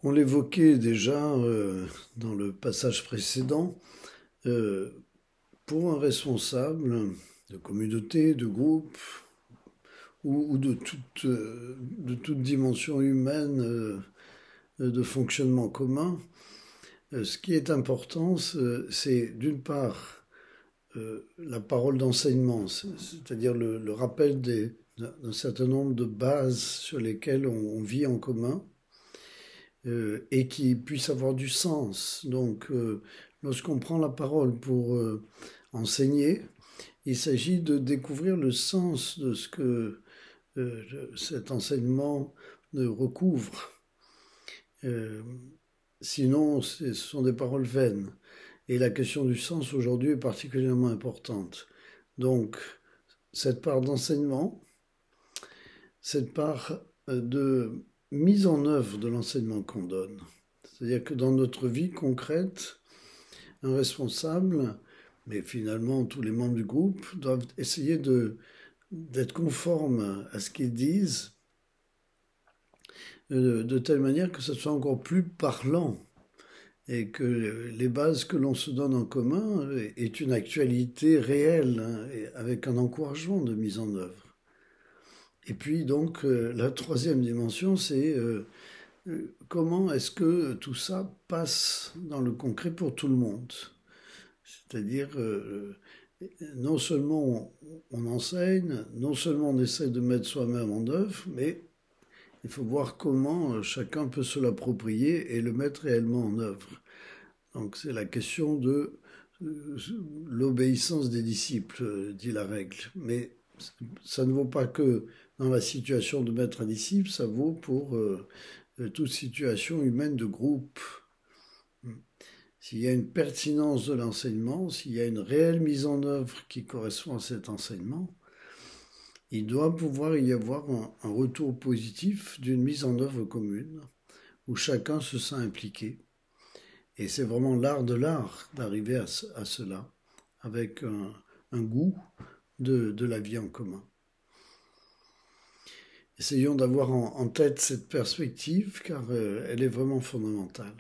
On l'évoquait déjà dans le passage précédent. euh, pour un responsable de communauté, de groupe ou de toute dimension humaine de fonctionnement commun, ce qui est important, c'est d'une part la parole d'enseignement, c'est-à-dire le rappel d'un certain nombre de bases sur lesquelles on vit en commun et qui puissent avoir du sens. Donc, lorsqu'on prend la parole pour enseigner, il s'agit de découvrir le sens de ce que cet enseignement recouvre. Euh, Sinon, ce sont des paroles vaines. Et la question du sens aujourd'hui est particulièrement importante. Donc, cette part d'enseignement, cette part de mise en œuvre de l'enseignement qu'on donne. C'est-à-dire que dans notre vie concrète, un responsable, mais finalement tous les membres du groupe, doivent essayer d'être conformes à ce qu'ils disent, de telle manière que ce soit encore plus parlant et que les bases que l'on se donne en commun aient une actualité réelle, hein, avec un encouragement de mise en œuvre. Et puis donc la troisième dimension, c'est comment est-ce que tout ça passe dans le concret pour tout le monde. C'est-à-dire, non seulement on enseigne, non seulement on essaie de mettre soi-même en œuvre, mais il faut voir comment chacun peut se l'approprier et le mettre réellement en œuvre. Donc c'est la question de l'obéissance des disciples, dit la règle. Mais ça ne vaut pas que dans la situation de mettre un disciple, ça vaut pour toute situation humaine de groupe. S'il y a une pertinence de l'enseignement, s'il y a une réelle mise en œuvre qui correspond à cet enseignement, il doit pouvoir y avoir un retour positif d'une mise en œuvre commune, où chacun se sent impliqué. Et c'est vraiment l'art de l'art d'arriver à cela, avec un goût de la vie en commun. Essayons d'avoir en tête cette perspective, car elle est vraiment fondamentale.